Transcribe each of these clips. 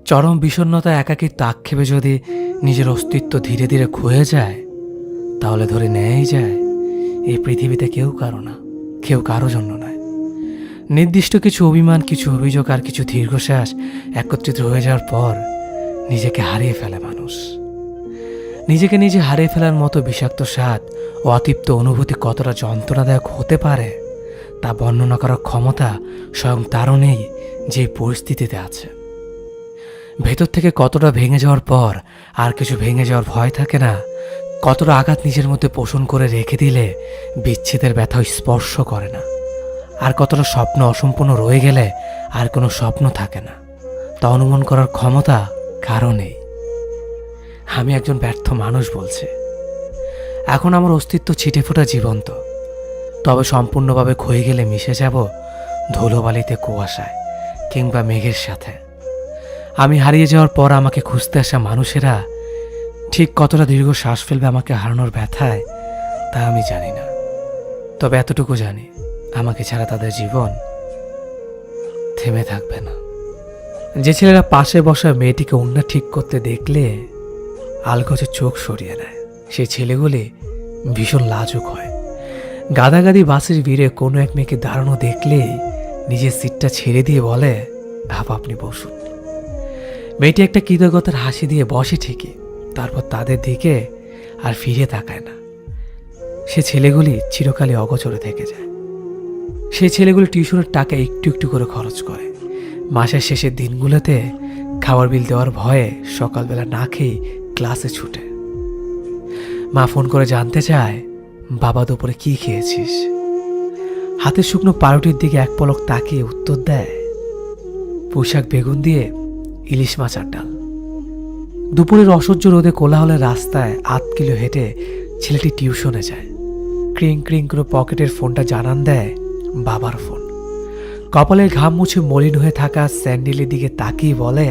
চরম বিষণ্ণতা একাকিত্ব আক্ষেপে যদি নিজের অস্তিত্ব ধীরে ধীরে ক্ষয়ে যায়, তাহলে ধরে নেয়াই যায় এই পৃথিবীতে কেউ কারো না, কেউ কারো জন্য নয়। নির্দিষ্ট কিছু অভিমান, কিছু অভিযোগ আর কিছু দীর্ঘশ্বাস একত্রিত হয়ে যাওয়ার পর নিজেকে হারিয়ে ফেলে মানুষ। নিজেকে নিজে হারিয়ে ফেলার মতো বিষাক্ত স্বাদ ও অতৃপ্ত অনুভূতি কতটা যন্ত্রণাদায়ক হতে পারে তা বর্ণনা করার ক্ষমতা স্বয়ং তারও নেই যে পরিস্থিতিতে আছে। ভেতর থেকে কতটা ভেঙে যাওয়ার পর আর কিছু ভেঙে যাওয়ার ভয় থাকে না, কতটা আঘাত নিজের মধ্যে পোষণ করে রেখে দিলে বিচ্ছেদের ব্যথা স্পর্শ করে না, আর কতটা স্বপ্ন অসম্পূর্ণ রয়ে গেলে আর কোনো স্বপ্ন থাকে না, তা অনুমান করার ক্ষমতা কারও নেই। আমি একজন ব্যর্থ মানুষ বলছে। এখন আমার অস্তিত্ব ছিটেফোঁটা জীবন্ত, তবে সম্পূর্ণভাবে ক্ষয়ে গেলে মিশে যাব ধুলোবালিতে, কুয়াশায় কিংবা মেঘের সাথে। আমি হারিয়ে যাওয়ার পর আমাকে খুঁজতে আসা মানুষেরা ঠিক কতটা দীর্ঘ শ্বাস ফেলবে আমাকে হারানোর ব্যথায় তা আমি জানি না, তবে এতটুকু জানি আমাকে ছাড়া তাদের জীবন থেমে থাকবে না। যে ছেলেরা পাশে বসা মেয়েটিকে ওড়না ঠিক করতে দেখলে আলগোছে চোখ সরিয়ে নেয়, সেই ছেলেগুলি ভীষণ লাজুক হয়। গাদাগাদি বাসের ভিড়ে কোনো এক মেয়েকে দাঁড়ানো দেখলেই নিজের সিটটা ছেড়ে দিয়ে বলে, আপনি বসুন। মেয়েটি একটা কৃতজ্ঞতার হাসি দিয়ে বসে ঠিকই, তারপর তাদের দিকে আর ফিরে তাকায় না। সে ছেলেগুলি চিরকালই অগোচরে থেকে যায়। সেই ছেলেগুলি টিউশনের টাকা একটু একটু করে খরচ করে। মাসের শেষের দিনগুলোতে খাবার বিল দেওয়ার ভয়ে সকালবেলা না খেয়ে ক্লাসে ছুটে। মা ফোন করে জানতে চায়, বাবা দুপুরে কি খেয়েছিস? হাতে শুকনো পাউরুটির দিকে এক পলক তাকিয়ে উত্তর দেয়, পুঁইশাক বেগুন দিয়ে ইলিশ মাছ আর ডাল। দুপুরের অসহ্য রোদে কোলাহলের রাস্তায় ৮ কিলো হেঁটে ছেলেটি টিউশনে যায়। ক্রিং ক্রিং করে পকেটের ফোনটা জানান দেয় বাবার ফোন। কপালের ঘাম মুছে মলিন হয়ে থাকা স্যান্ডেলের দিকে তাকিয়ে বলে,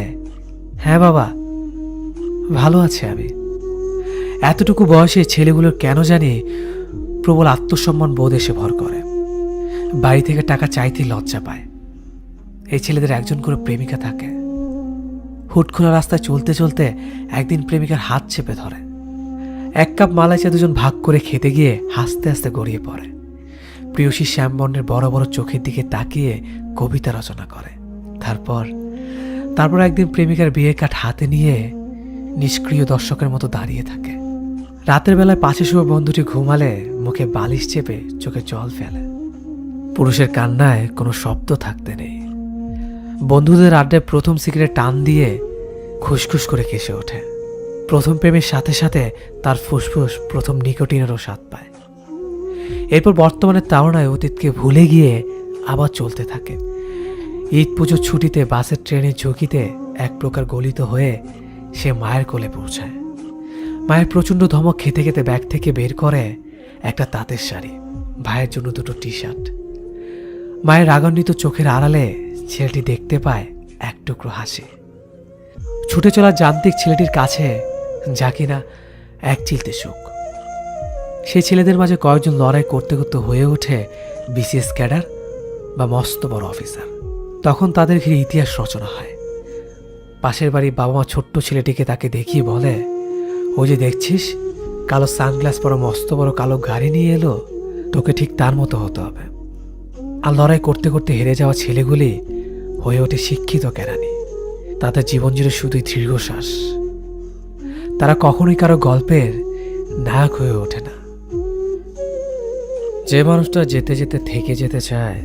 হ্যাঁ বাবা, ভালো আছে আমি। এতটুকু বয়সে ছেলেগুলোর কেন জানি প্রবল আত্মসম্মান বোধ এসে ভর করে। বাড়ি থেকে টাকা চাইতেই লজ্জা পায়। এই ছেলেদের একজন করে প্রেমিকা থাকে। হুট খোলা রাস্তায় চলতে চলতে একদিন প্রেমিকার হাত চেপে ধরে। 1 কাপ মালাই চা দুজন ভাগ করে খেতে গিয়ে হাসতে হাসতে গড়িয়ে পড়ে। প্রিয়সী শ্যামবর্ণের বড় বড় চোখের দিকে তাকিয়ে কবিতা রচনা করে। তারপর একদিন প্রেমিকার বিয়ের কাঠ হাতে নিয়ে নিষ্ক্রিয় দর্শকের মতো দাঁড়িয়ে থাকে। রাতের বেলায় পাশে শুয়ে বন্ধুটি ঘুমালে মুখে বালিশ চেপে চোখে জল ফেলে। পুরুষের কান্নায় কোনো শব্দ থাকতে নেই। বন্ধুদের আড্ডায় প্রথম সিগারেট টান দিয়ে খুসখুস করে কেসে ওঠে। প্রথম প্রেমের সাথে সাথে তার ফুসফুস প্রথম নিকোটিনেরও স্বাদ পায়। এরপর বর্তমানে তাড়নায় অতীতকে ভুলে গিয়ে আবার চলতে থাকে। ঈদ পুজোর ছুটিতে বাসের ট্রেনের ঝুঁকিতে এক প্রকার গলিত হয়ে সে মায়ের কোলে পৌঁছায়। মায়ের প্রচণ্ড ধমক খেতে খেতে ব্যাগ থেকে বের করে একটা তাঁতের শাড়ি, ভাইয়ের জন্য 2টো টি-শার্ট। মায়ের রাগান্বিত চোখের আড়ালে ছেলেটি দেখতে পায় এক টুকরো হাসি। ছুটে চলা যান্ত্রিক ছেলেটির কাছে যা কিনা এক চিলতে সুখ। সেই ছেলেদের মাঝে কয়েকজন লড়াই করতে করতে হয়ে ওঠে বিসিএস ক্যাডার বা মস্ত বড় অফিসার। তখন তাদের ঘিরে ইতিহাস রচনা হয়। পাশের বাড়ির বাবা মা ছোট্ট ছেলেটিকে তাকে দেখিয়ে বলে, ওই যে দেখছিস কালো সানগ্লাস পরা মস্ত বড় কালো গাড়ি নিয়ে এলো, তোকে ঠিক তার মতো হতে হবে। আর লড়াই করতে করতে হেরে যাওয়া ছেলেগুলি হয়ে ওঠে শিক্ষিত কেরানি। তাদের জীবন জুড়ে শুধুই দীর্ঘশ্বাস। তারা কখনোই কারো গল্পের নায়ক হয়ে ওঠে না। যে মানুষটা যেতে যেতে থেকে যেতে চায়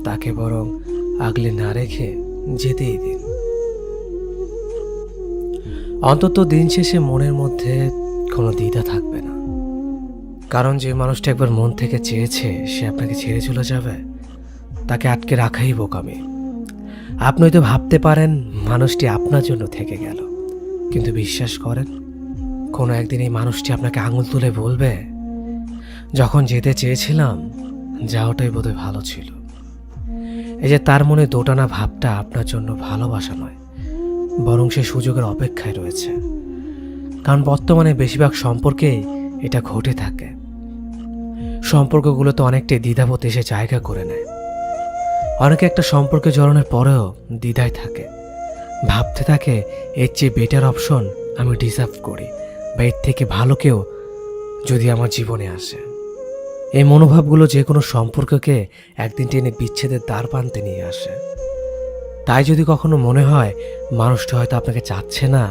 তাকে বরং আগলে না রেখে যেতেই দিন। অন্তত দিন শেষে মনের মধ্যে কোনো দ্বিধা থাকবে না, কারণ যে মানুষটা একবার মন থেকে চেয়েছে সে আপনাকে ছেড়ে চলে যাবে, তাকে আটকে রাখাই বোকামি। আপনি হয়তো ভাবতে পারেন মানুষটি আপনার জন্য থেকে গেল, কিন্তু বিশ্বাস করেন কোনো একদিন এই মানুষটি আপনাকে আঙুল তুলে বলবে, যখন যেতে চেয়েছিলাম যাওয়াটাই বোধহয় ভালো ছিল। এই যে তার মনে দোটানা ভাবটা আপনার জন্য ভালোবাসা নয়, বরং সে সুযোগের অপেক্ষায় রয়েছে। কারণ বর্তমানে বেশিরভাগ সম্পর্কেই এটা ঘটে থাকে। সম্পর্কগুলো তো অনেকটাই দ্বিধাবোধ এসে জায়গা করে নেয়। অনেকে একটা সম্পর্কে জড়ানোর পরেও দ্বিধায় থাকে, ভাবতে থাকে এর চেয়ে বেটার অপশন আমি ডিজার্ভ করি, বা এর থেকে ভালো কেউ যদি আমার জীবনে আসে। এই মনোভাবগুলো যে কোনো সম্পর্ককে একদিন টেনে বিচ্ছেদের দ্বার প্রান্তে নিয়ে আসে। তাই যদি কখনো মনে হয় মানুষটা হয়তো আপনাকে চাচ্ছে না,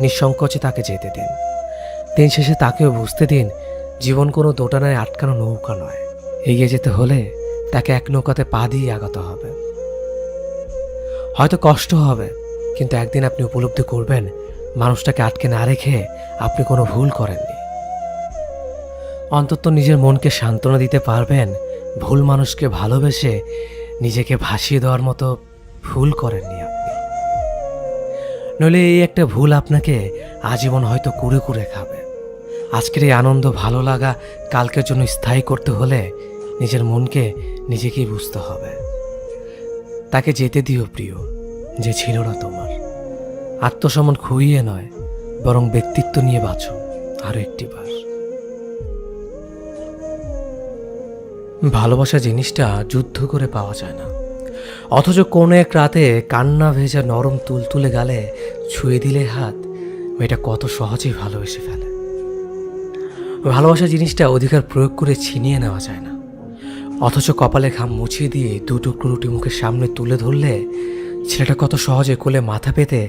নিঃসংকোচে তাকে যেতে দিন। দিন শেষে তাকেও বুঝতে দিন জীবন কোনো দোটানায় আটকানো নৌকা নয়। এগিয়ে যেতে হলে তাকে এক নৌকাতে পা দিয়ে আগাতে হবে। হয়তো কষ্ট হবে, কিন্তু একদিন আপনি উপলব্ধি করবেন মানুষটাকে আটকে না রেখে আপনি কোনো ভুল করেননি। অন্তত নিজের মনকে সান্ত্বনা দিতে পারবেন ভুল মানুষকে ভালোবেসে নিজেকে ভাসিয়ে দেওয়ার মতো ভুল করেননি আপনি। নইলে এই একটা ভুল আপনাকে আজীবন হয়তো কুরে কুরে খাবে। আজকের এই আনন্দ ভালো লাগা কালকের জন্য স্থায়ী করতে হলে নিজের মনকে নিজেকেই বুঝতে হবে। তাকে যেতে দিও প্রিয়, যে ছিল না তোমার। আত্মসম্মান খুইয়ে নয়, বরং ব্যক্তিত্ব নিয়ে বাঁচো আরো একটিবার। ভালোবাসা জিনিসটা যুদ্ধ করে পাওয়া যায় না, অথচ কোনো এক রাতে কান্না ভেজা নরম তুলতুলে গালে ছুঁয়ে দিলে হাত, মেয়েটা কত সহজেই ভালোবেসে ফেলে। ভালোবাসা জিনিসটা অধিকার প্রয়োগ করে ছিনিয়ে নেওয়া যায় না, অথচ কপালে ঘাম মুছিয়ে দিয়ে দুটুকরো রুটি মুখের সামনে তুলে ধরলে ছেলেটা কত সহজে কোলে মাথা পেতে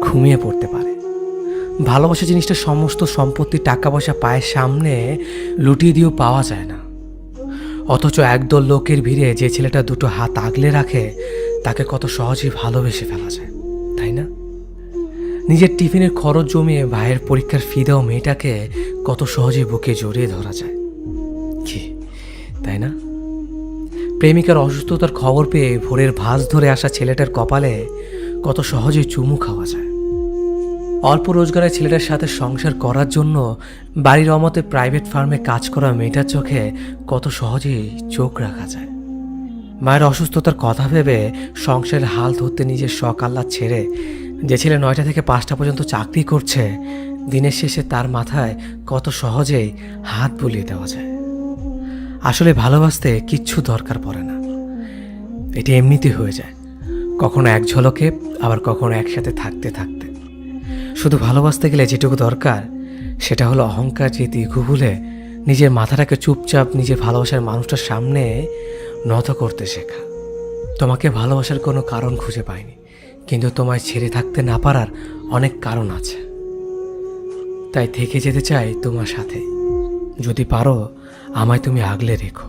ঘুমিয়ে পড়তে পারে। ভালোবাসা জিনিসটা সমস্ত সম্পত্তি টাকা পয়সা পায়ের সামনে লুটিয়ে দিয়েও পাওয়া যায় না, অথচ একদল লোকের ভিড়ে যে ছেলেটা দুটো হাত আগলে রাখে তাকে কত সহজেই ভালোবেসে ফেলা যায়, তাই না? নিজের টিফিনের খরচ জমিয়ে ভাইয়ের পরীক্ষার ফি দেওয়া মেয়েটাকে কত সহজেই বুকে জড়িয়ে ধরা যায়, কি তাই না? প্রেমিকার অসুস্থতার খবর পেয়ে ভোরের ভাঁজ ধরে আসা ছেলেটার কপালে কত সহজেই চুমু খাওয়া যায়। অল্প রোজগারের ছেলেটার সাথে সংসার করার জন্য বাড়ির অমতে প্রাইভেট ফার্মে কাজ করা মেয়েটার চোখে কত সহজেই চোখ রাখা যায়। মায়ের অসুস্থতার কথা ভেবে সংসারের হাল ধরতে নিজের শখ আহ্লাদ ছেড়ে যে ছেলে 9টা থেকে 5টা পর্যন্ত চাকরি করছে, দিনের শেষে তার মাথায় কত সহজেই হাত বুলিয়ে দেওয়া যায়। আসলে ভালোবাসতে কিচ্ছু দরকার পড়ে না, এটি এমনিতে হয়ে যায়, কখনো এক ঝলকে, আবার কখনো একসাথে থাকতে থাকতে। শুধু ভালোবাসতে গেলে যেটুকু দরকার সেটা হলো অহংকার যে দিঘু ভুলে নিজের মাথাটাকে চুপচাপ নিজের ভালোবাসার মানুষটার সামনে নত করতে শেখা। তোমাকে ভালোবাসার কোনো কারণ খুঁজে পাইনি, কিন্তু তোমায় ছেড়ে থাকতে না পারার অনেক কারণ আছে। তাই থেকে যেতে চাই তোমার সাথে। যদি পারো আমায় তুমি আগলে রেখো।